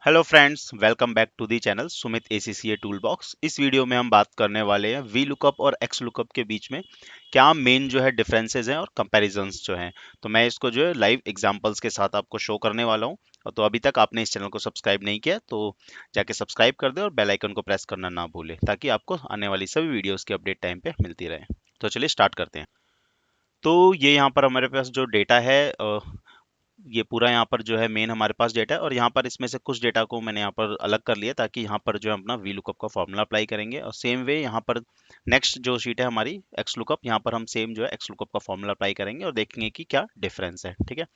Hello friends, welcome back to the channel Sumit ACCA tool box. इस video में हम बात करने वाले हैं वी लुकअप और एक्स लुकअप के बीच में क्या मेन जो है डिफरेंसेस हैं और कंपैरिजंस जो हैं। तो मैं इसको जो है लाइव एग्जांपल्स के साथ आपको शो करने वाला हूं। और तो अभी तक आपने इस चैनल को सब्सक्राइब नहीं किया तो जाके सब्सक्राइब कर दे और बेल आइकन को प्रेस करना ना भूले ताकि आपको आने वाली सभी वीडियोस की अपडेट टाइम पे मिलती रहे। तो चलिए स्टार्ट करते हैं। तो ये यहाँ पर हमारे पास जो डेटा है, ये पूरा यहाँ पर जो है मेन हमारे पास डेटा है और यहाँ पर इसमें से कुछ डेटा को मैंने यहाँ पर अलग कर लिया ताकि यहाँ पर जो है अपना वी लुकअप का फॉर्मूला अप्लाई करेंगे। और सेम वे यहाँ पर नेक्स्ट जो शीट है हमारी एक्स लुकअप, यहाँ पर हम सेम जो है एक्स लुकअप का फॉर्मूला अप्लाई करेंगे और देखेंगे कि क्या डिफरेंस है। ठीक है,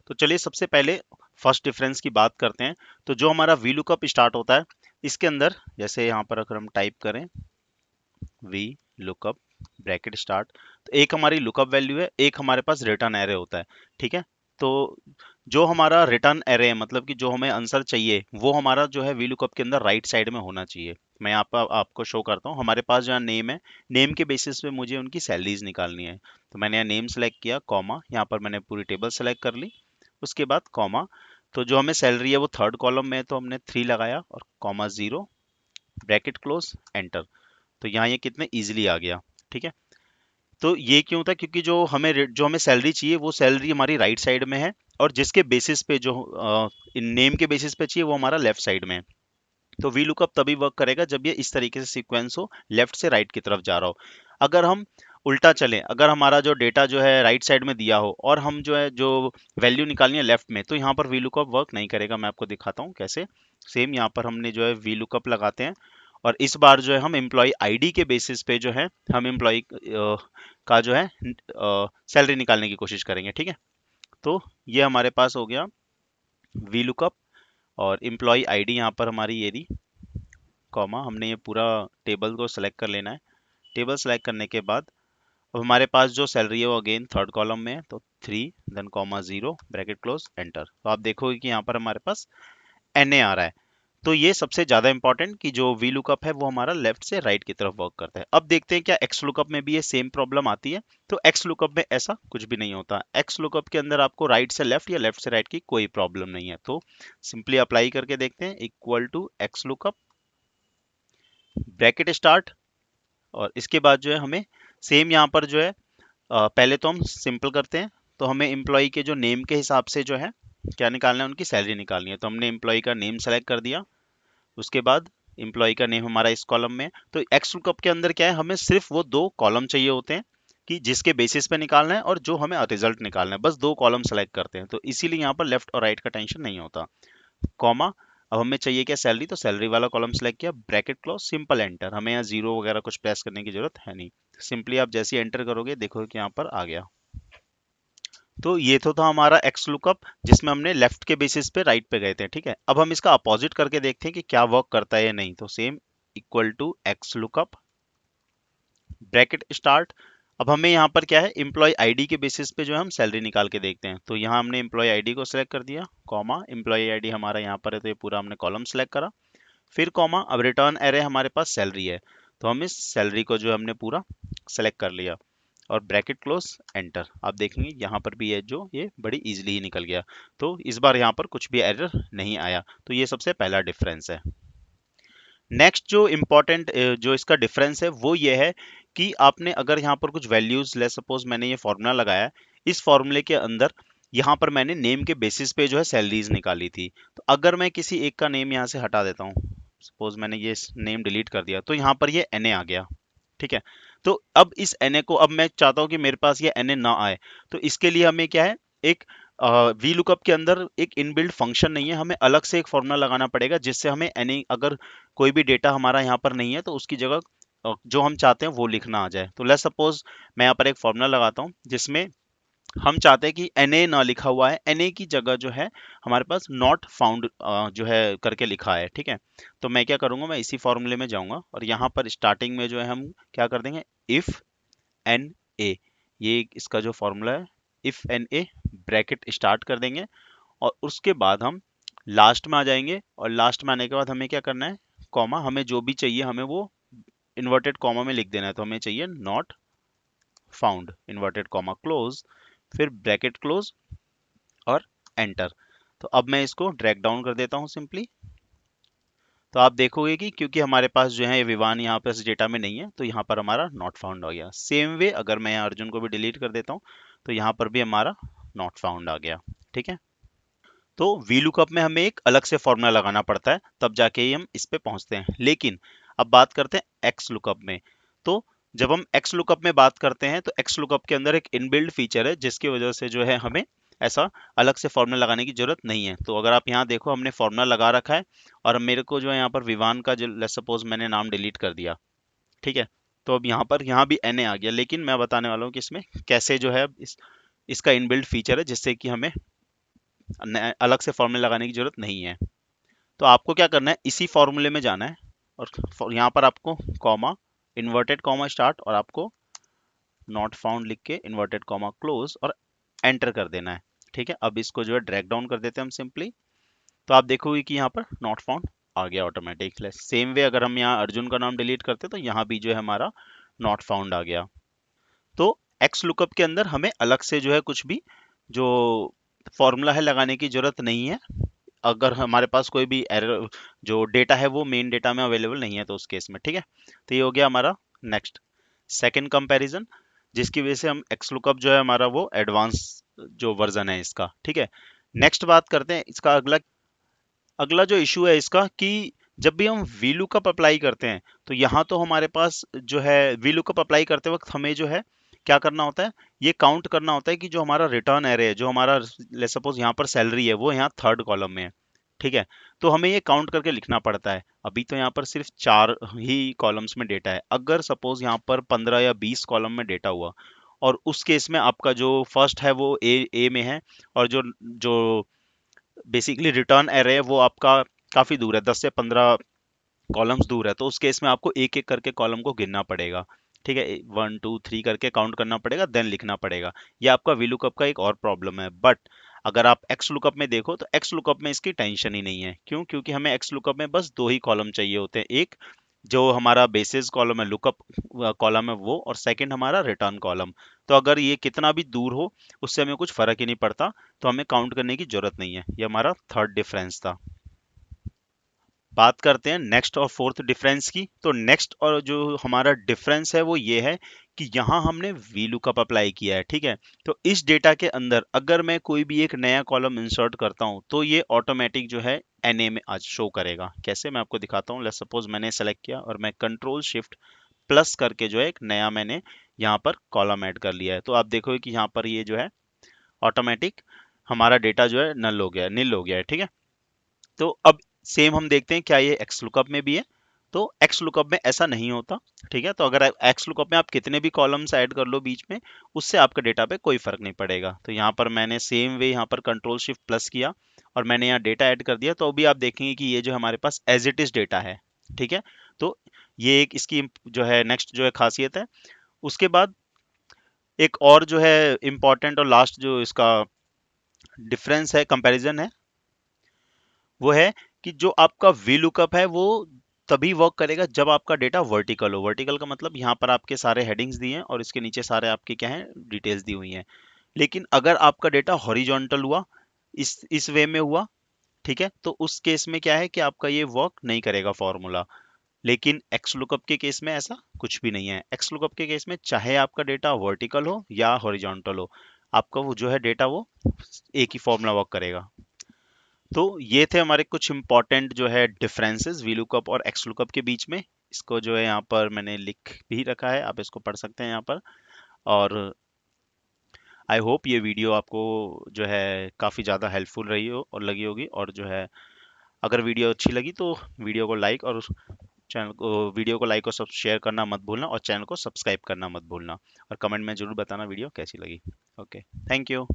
तो चलिए सबसे पहले फर्स्ट डिफरेंस की बात करते हैं। तो जो हमारा वी लुकअप स्टार्ट होता है, इसके अंदर जैसे यहाँ पर अगर हम टाइप करें वी लुकअप ब्रैकेट स्टार्ट, तो एक हमारी लुकअप वैल्यू है, एक हमारे पास रिटर्न एरे होता है। ठीक है, तो जो हमारा रिटर्न एरे है मतलब कि जो हमें आंसर चाहिए वो हमारा जो है वी लुकअप के अंदर राइट साइड में होना चाहिए। मैं यहाँ पर आपको शो करता हूँ। हमारे पास जो नेम है, नेम के बेसिस पे मुझे उनकी सैलरीज निकालनी है। तो मैंने यहाँ नेम सेलेक्ट किया, कॉमा, यहाँ पर मैंने पूरी टेबल सेलेक्ट कर ली। उसके बाद कॉमा, तो जो हमें सैलरी है वो थर्ड कॉलम में है तो हमने 3 लगाया और कॉमा 0, ब्रैकेट क्लोज, एंटर। तो यहाँ ये कितने इजीली आ गया। ठीक है, तो ये क्यों था, क्योंकि जो हमें सैलरी चाहिए वो सैलरी हमारी राइट साइड में है और जिसके बेसिस पे जो इन नेम के बेसिस पे चाहिए वो हमारा लेफ्ट साइड में है। तो वी लुकअप तभी वर्क करेगा जब ये इस तरीके से सीक्वेंस हो, लेफ्ट से राइट की तरफ जा रहा हो। अगर हम उल्टा चलें, अगर हमारा जो डेटा जो है राइट साइड में दिया हो और हम जो है जो वैल्यू निकालनी है लेफ्ट में, तो यहाँ पर वी लुकअप वर्क नहीं करेगा। मैं आपको दिखाता हूँ कैसे। सेम यहाँ पर हमने जो है वी लुकअप लगाते हैं और इस बार जो है हम एम्प्लॉय आईडी के बेसिस पे जो है हम एम्प्लॉय का जो है सैलरी निकालने की कोशिश करेंगे। ठीक है, तो ये हमारे पास हो गया वी लुकअप और एम्प्लॉय आईडी यहाँ पर हमारी ये रही, कॉमा, हमने ये पूरा टेबल को सेलेक्ट कर लेना है। टेबल सेलेक्ट करने के बाद अब हमारे पास जो सैलरी है वो अगेन थर्ड कॉलम में है तो 3 then comma 0 bracket close, enter. तो आप देखोगे कि यहाँ पर हमारे पास एन ए आ रहा है। तो ये सबसे ज्यादा इंपॉर्टेंट कि जो वी लुकअप है वो हमारा लेफ्ट से राइट की तरफ वर्क करता है। अब देखते हैं क्या एक्स लुकअप में भी ये सेम प्रॉब्लम आती है। तो एक्स लुकअप में ऐसा कुछ भी नहीं होता। एक्स लुकअप के अंदर आपको राइट से लेफ्ट या लेफ्ट से राइट की कोई प्रॉब्लम नहीं है। तो सिंपली अप्लाई करके देखते हैं, equal to X lookup bracket start, और इसके बाद जो है हमें सेम यहाँ पर जो है पहले तो हम सिंपल करते हैं। तो हमें एम्प्लॉय के जो नेम के हिसाब से जो है क्या निकालना है, उनकी सैलरी निकालनी है। तो हमने एम्प्लॉय का नेम सेलेक्ट कर दिया। उसके बाद एम्प्लॉय का नेम हमारा इस कॉलम में है। तो एक्स लुकअप के अंदर क्या है, हमें सिर्फ वो 2 कॉलम चाहिए होते हैं कि जिसके बेसिस पे निकालना है और जो हमें रिजल्ट निकालना है, बस 2 कॉलम सेलेक्ट करते हैं। तो इसीलिए यहाँ पर लेफ्ट और राइट का टेंशन नहीं होता। कॉमा, अब हमें चाहिए क्या, सैलरी, तो सैलरी वाला कॉलम सेलेक्ट किया, ब्रैकेट क्लोज, सिंपल, एंटर। हमें यहाँ जीरो वगैरह कुछ प्रेस करने की जरूरत है नहीं। सिंपली आप जैसे ही एंटर करोगे देखोगे कि यहाँ पर आ गया। तो ये तो था हमारा एक्स लुकअप जिसमें हमने लेफ्ट के बेसिस पे राइट पे गए थे। ठीक है, अब हम इसका अपोजिट करके देखते हैं कि क्या वर्क करता है या नहीं। तो same, equal to X lookup bracket start. अब हमें यहाँ पर क्या है, एम्प्लॉय आईडी के बेसिस पे जो है हम सैलरी निकाल के देखते हैं। तो यहाँ हमने एम्प्लॉय आईडी को सिलेक्ट कर दिया, कॉमा, एम्प्लॉय आईडी हमारा यहाँ पर है तो ये पूरा हमने कॉलम सेलेक्ट करा। फिर कॉमा, अब रिटर्न एरे हमारे पास सैलरी है तो हम इस सैलरी को जो है हमने पूरा सेलेक्ट कर लिया और ब्रैकेट क्लोज, एंटर। आप देखेंगे यहाँ पर भी है जो ये बड़ी इजीली ही निकल गया। तो इस बार यहाँ पर कुछ भी एरर नहीं आया। तो ये सबसे पहला डिफरेंस है। नेक्स्ट जो इम्पोर्टेंट जो इसका डिफरेंस है वो ये है कि आपने अगर यहाँ पर कुछ वैल्यूज, ले सपोज मैंने ये फॉर्मूला लगाया है, इस फॉर्मूले के अंदर यहाँ पर मैंने नेम के बेसिस पे जो है सैलरीज निकाली थी। तो अगर मैं किसी एक का नेम यहाँ से हटा देता हूँ, सपोज मैंने ये नेम डिलीट कर दिया, तो यहाँ पर ये एन ए आ गया। ठीक है, तो अब इस एन को अब मैं चाहता हूँ कि मेरे पास ये एन ना आए। तो इसके लिए हमें क्या है, एक वी लुकअप के अंदर एक इनबिल्ट फंक्शन नहीं है, हमें अलग से एक फॉर्मूला लगाना पड़ेगा जिससे हमें एन, अगर कोई भी डेटा हमारा यहाँ पर नहीं है तो उसकी जगह जो हम चाहते हैं वो लिखना आ जाए। तो लेट्स सपोज मैं यहाँ पर एक फॉर्मूला लगाता हूँ जिसमें हम चाहते हैं कि एन ए ना लिखा हुआ है, एन ए की जगह जो है हमारे पास नॉट फाउंड जो है करके लिखा है। ठीक है, तो मैं क्या करूंगा, मैं इसी फॉर्मूले में जाऊंगा और यहाँ पर स्टार्टिंग में जो है हम क्या कर देंगे, इफ एन ए, ये इसका जो फॉर्मूला है, if N A bracket start कर देंगे और उसके बाद हम लास्ट में आ जाएंगे और लास्ट में आने के बाद हमें क्या करना है, कॉमा, हमें जो भी चाहिए हमें वो इन्वर्टेड कॉमा में लिख देना है। तो हमें चाहिए not found, inverted comma close, फिर ब्रैकेट क्लोज और एंटर। तो अब मैं इसको ड्रैग डाउन कर देता हूँ सिंपली। तो आप देखोगे कि क्योंकि हमारे पास जो है ये विवान यहाँ पे इस डेटा में नहीं है, तो यहाँ पर हमारा नॉट फाउंड आ गया। सेम वे अगर मैं यहाँ अर्जुन को भी डिलीट कर देता हूँ तो यहाँ पर भी हमारा नॉट फाउंड आ गया। ठीक है, तो वी लुकअप में हमें एक अलग से फॉर्मूला लगाना पड़ता है, तब जाके ही हम इस पे पहुंचते हैं। लेकिन अब बात करते हैं एक्स लुकअप में। तो जब हम एक्स लुकअप में बात करते हैं तो एक्स लुकअप के अंदर एक इनबिल्ट फीचर है जिसकी वजह से जो है हमें ऐसा अलग से फॉर्मूला लगाने की जरूरत नहीं है। तो अगर आप यहाँ देखो हमने फॉर्मूला लगा रखा है और मेरे को जो है यहाँ पर विवान का जो लेट्स सपोज मैंने नाम डिलीट कर दिया। ठीक है, तो अब यहाँ पर यहाँ भी एन आ गया, लेकिन मैं बताने वाला हूँ कि इसमें कैसे जो है इसका इनबिल्ट फीचर है जिससे कि हमें अलग से फॉर्मूला लगाने की जरूरत नहीं है। तो आपको क्या करना है, इसी फॉर्मूले में जाना है और यहाँ पर आपको कॉमा, इन्वर्टेड कॉमा स्टार्ट, और आपको नॉट फाउंड लिख के इन्वर्टेड कॉमा क्लोज और एंटर कर देना है। ठीक है, अब इसको जो है ड्रैग डाउन कर देते हैं हम सिंपली। तो आप देखोगे कि यहाँ पर नॉट फाउंड आ गया ऑटोमेटिक। सेम वे अगर हम यहाँ अर्जुन का नाम डिलीट करते तो यहाँ भी जो है हमारा नॉट फाउंड आ गया। तो एक्स लुकअप के अंदर हमें अलग से जो है कुछ भी जो फॉर्मूला है लगाने की जरूरत नहीं है, अगर हमारे पास कोई भी एरर जो डेटा है वो मेन डेटा में अवेलेबल नहीं है तो उस केस में। ठीक है, तो ये हो गया हमारा नेक्स्ट सेकंड कंपैरिजन, जिसकी वजह से हम एक्स लुकअप जो है हमारा वो एडवांस जो वर्जन है इसका। ठीक है, नेक्स्ट बात करते हैं इसका अगला अगला जो इशू है इसका कि जब भी हम वी लुकअप अप्लाई करते हैं तो यहाँ तो हमारे पास जो है वी लुकअप अप्लाई करते वक्त हमें जो है क्या करना होता है, ये काउंट करना होता है कि जो हमारा रिटर्न एरे है, जो हमारा ले सपोज यहाँ पर सैलरी है वो यहाँ थर्ड कॉलम में है। ठीक है, तो हमें ये काउंट करके लिखना पड़ता है। अभी तो यहाँ पर सिर्फ 4 ही कॉलम्स में डेटा है, अगर सपोज यहाँ पर 15 या 20 कॉलम में डेटा हुआ और उस केस में आपका जो फर्स्ट है वो ए में है और जो जो बेसिकली रिटर्न एरे वो आपका काफी दूर है, 10 से 15 कॉलम्स दूर है, तो उस केस में आपको एक एक करके कॉलम को गिनना पड़ेगा। ठीक है, 1 2 3 करके काउंट करना पड़ेगा, देन लिखना पड़ेगा। ये आपका वी लुकअप का एक और प्रॉब्लम है। बट अगर आप एक्स लुकअप में देखो तो एक्स लुकअप में इसकी टेंशन ही नहीं है। क्यों? क्योंकि हमें एक्स लुकअप में बस 2 ही कॉलम चाहिए होते हैं, एक जो हमारा बेसिस कॉलम है, लुकअप कॉलम है वो, और सेकंड हमारा रिटर्न कॉलम। तो अगर ये कितना भी दूर हो उससे हमें कुछ फर्क ही नहीं पड़ता, तो हमें काउंट करने की जरूरत नहीं है। ये हमारा थर्ड डिफरेंस था। बात करते हैं नेक्स्ट और फोर्थ डिफरेंस की। तो नेक्स्ट और जो हमारा डिफरेंस है वो ये है कि यहाँ हमने वी लुकअप अप्लाई किया है। ठीक है, तो इस डेटा के अंदर अगर मैं कोई भी एक नया कॉलम इंसर्ट करता हूँ तो ये ऑटोमेटिक जो है एनए में आज शो करेगा। कैसे, मैं आपको दिखाता हूँ। लेट्स सपोज मैंने सेलेक्ट किया और मैं कंट्रोल शिफ्ट प्लस करके जो है एक नया मैंने यहाँ पर कॉलम ऐड कर लिया है। तो आप देखोगे कि यहाँ पर ये जो है ऑटोमेटिक हमारा डेटा जो है नल हो गया, नील हो गया है। ठीक है, तो अब सेम हम देखते हैं क्या ये एक्स लुकअप में भी है। तो एक्स लुकअप में ऐसा नहीं होता। ठीक है, तो अगर एक्स लुकअप में आप कितने भी कॉलम्स ऐड कर लो बीच में, उससे आपका डेटा पे कोई फर्क नहीं पड़ेगा। तो यहाँ पर मैंने सेम वे यहाँ पर कंट्रोल शिफ्ट प्लस किया और मैंने यहाँ डेटा ऐड कर दिया, तो अभी आप देखेंगे कि ये जो हमारे पास एज इट इज डेटा है। ठीक है, तो ये एक इसकी जो है नेक्स्ट जो है खासियत है। उसके बाद एक और जो है इम्पॉर्टेंट और लास्ट जो इसका डिफरेंस है, कंपैरिजन है, वो है कि जो आपका वी लुकअप है वो तभी वर्क करेगा जब आपका डेटा वर्टिकल हो। वर्टिकल का मतलब यहाँ पर आपके सारे हेडिंग्स दिए हैं और इसके नीचे सारे आपके क्या है, डिटेल्स दी हुई हैं। लेकिन अगर आपका डेटा हॉरिजॉन्टल हुआ, इस वे में हुआ, ठीक है, तो उस केस में क्या है कि आपका ये वर्क नहीं करेगा फॉर्मूला। लेकिन एक्स लुकअप के केस में ऐसा कुछ भी नहीं है। एक्स लुकअप के केस में चाहे आपका डेटा वर्टिकल हो या हॉरिजॉन्टल हो, आपका वो जो है डेटा वो एक ही फॉर्मूला वर्क करेगा। तो ये थे हमारे कुछ इंपॉर्टेंट जो है डिफरेंसेस वी लुकअप और एक्स लुकअप के बीच में। इसको जो है यहाँ पर मैंने लिख भी रखा है, आप इसको पढ़ सकते हैं यहाँ पर। और आई होप ये वीडियो आपको जो है काफ़ी ज़्यादा हेल्पफुल रही हो और लगी होगी। और जो है अगर वीडियो अच्छी लगी तो वीडियो को लाइक और चैनल को वीडियो को लाइक और सब शेयर करना मत भूलना और चैनल को सब्सक्राइब करना मत भूलना। और कमेंट में ज़रूर बताना वीडियो कैसी लगी। Okay, thank you.